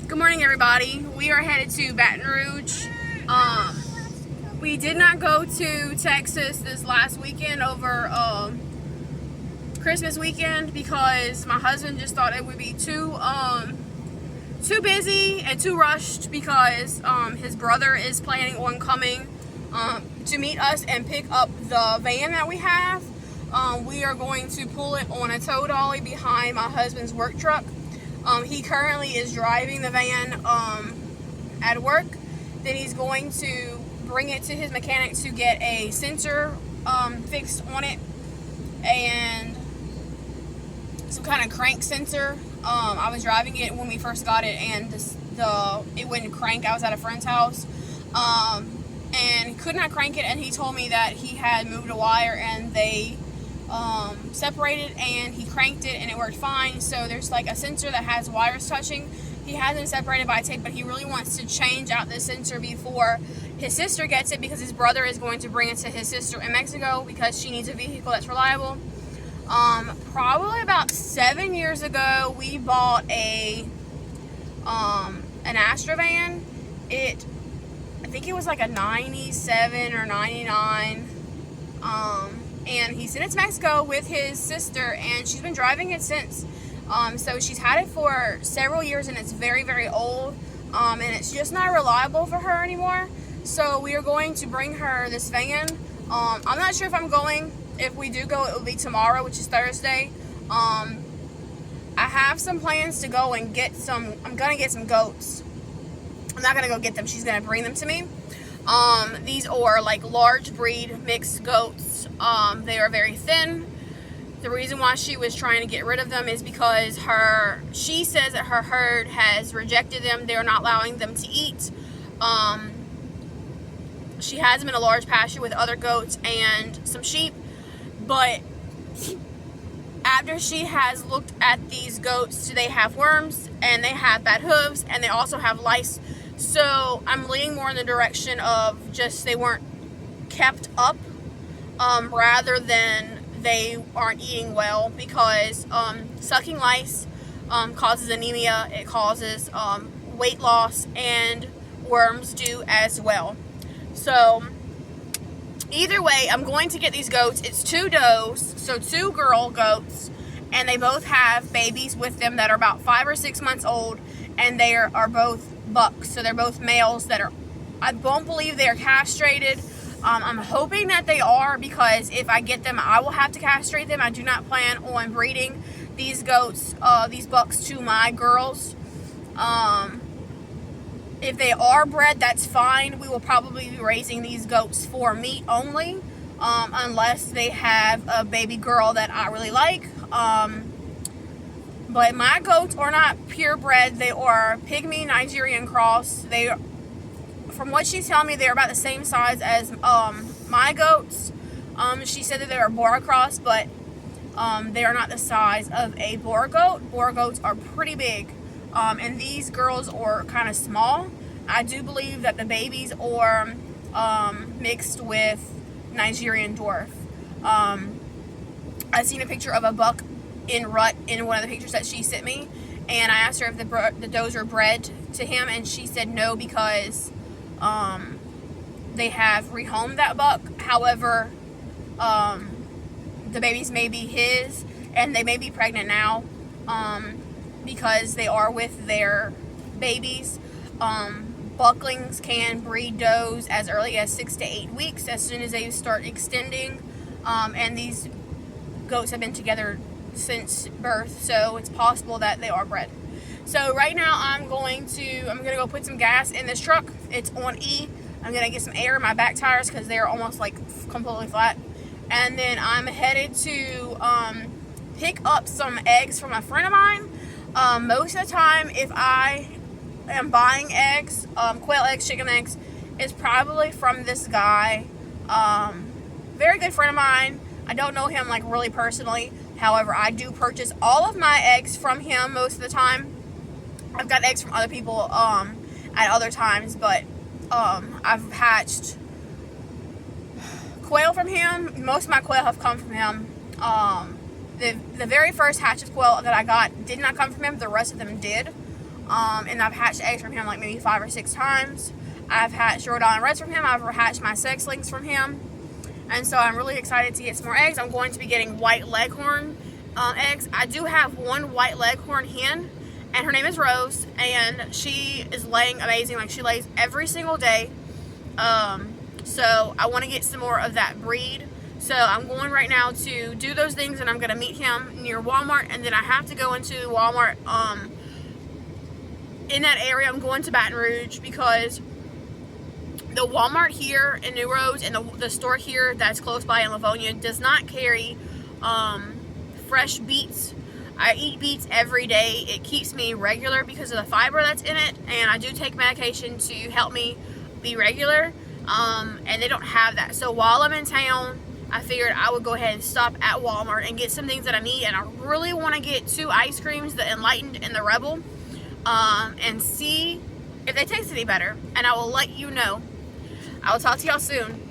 Good morning, everybody. We are headed to Baton Rouge. We did not go to Texas this last weekend over Christmas weekend because my husband just thought it would be too busy and too rushed because his brother is planning on coming to meet us and pick up the van that we have. We are going to pull it on a tow dolly behind my husband's work truck. He currently is driving the van at work. Then he's going to bring it to his mechanic to get a sensor fixed on it and some kind of crank sensor. I was driving it when we first got it and it wouldn't crank. I was at a friend's house and could not crank it, and he told me that he had moved a wire and they separated, and he cranked it and it worked fine. So there's like a sensor that has wires touching. He hasn't separated by tape, but he really wants to change out the sensor before his sister gets it because his brother is going to bring it to his sister in Mexico because she needs a vehicle that's reliable. Probably about 7 years ago, we bought an Astra van. I think it was like a 97 or 99. And he sent it to Mexico with his sister, and she's been driving it since. So she's had it for several years, and it's very, very old, and it's just not reliable for her anymore. So we are going to bring her this van. I'm not sure if I'm going. If we do go, it will be tomorrow, which is Thursday. I have some plans to go and get some. I'm gonna get some goats. I'm not gonna go get them. She's gonna bring them to me. These are like large breed mixed goats. They are very thin. The reason why she was trying to get rid of them is because she says that her herd has rejected them. They're not allowing them to eat. She has them in a large pasture with other goats and some sheep, but after she has looked at these goats, they have worms and they have bad hooves and they also have lice. So I'm leaning more in the direction of just they weren't kept up rather than they aren't eating well, because sucking lice causes anemia, it causes weight loss, and worms do as well. So either way, I'm going to get these goats. It's 2 does, so 2 girl goats, and they both have babies with them that are about 5 or 6 months old, and they are both bucks, so they're both males that are, I don't believe they're castrated. I'm hoping that they are, because if I get them, I will have to castrate them. I do not plan on breeding these goats, these bucks, to my girls. If they are bred, that's fine. We will probably be raising these goats for meat only, unless they have a baby girl that I really like. But my goats are not purebred. They are pygmy Nigerian cross. From what she's telling me, they're about the same size as my goats. She said that they are Bora cross, but they are not the size of a Bora goat. Bora goats are pretty big, and these girls are kind of small. I do believe that the babies are mixed with Nigerian dwarf. I seen a picture of a buck in rut in one of the pictures that she sent me, and I asked her if the does were bred to him, and she said no, because they have rehomed that buck. However, the babies may be his, and they may be pregnant now, because they are with their babies. Bucklings can breed does as early as 6 to 8 weeks, as soon as they start extending, and these goats have been together since birth, so it's possible that they are bred. So right now I'm gonna go put some gas in this truck. It's on E. I'm gonna get some air in my back tires because they're almost like completely flat, and then I'm headed to pick up some eggs from a friend of mine. Most of the time, if I am buying eggs, quail eggs, chicken eggs, it's probably from this guy. Very good friend of mine. I don't know him like really personally. However, I do purchase all of my eggs from him most of the time. I've got eggs from other people at other times, but I've hatched quail from him. Most of my quail have come from him. The very first hatch of quail that I got did not come from him. The rest of them did. And I've hatched eggs from him like maybe 5 or 6 times. I've hatched Rhode Island Reds from him. I've hatched my sexlings from him. And so I'm really excited to get some more eggs. I'm going to be getting white leghorn eggs. I do have one white leghorn hen, and her name is Rose, and she is laying amazing. Like, she lays every single day. So I want to get some more of that breed. So I'm going right now to do those things, and I'm going to meet him near Walmart, and then I have to go into Walmart in that area. I'm going to Baton Rouge because the Walmart here in New Roads and the store here that's close by in Livonia does not carry fresh beets. I eat beets every day. It keeps me regular because of the fiber that's in it, and I do take medication to help me be regular, and they don't have that. So while I'm in town, I figured I would go ahead and stop at Walmart and get some things that I need, and I really want to get 2 ice creams, the Enlightened and the Rebel, and see if they taste any better, and I will let you know. I will talk to y'all soon.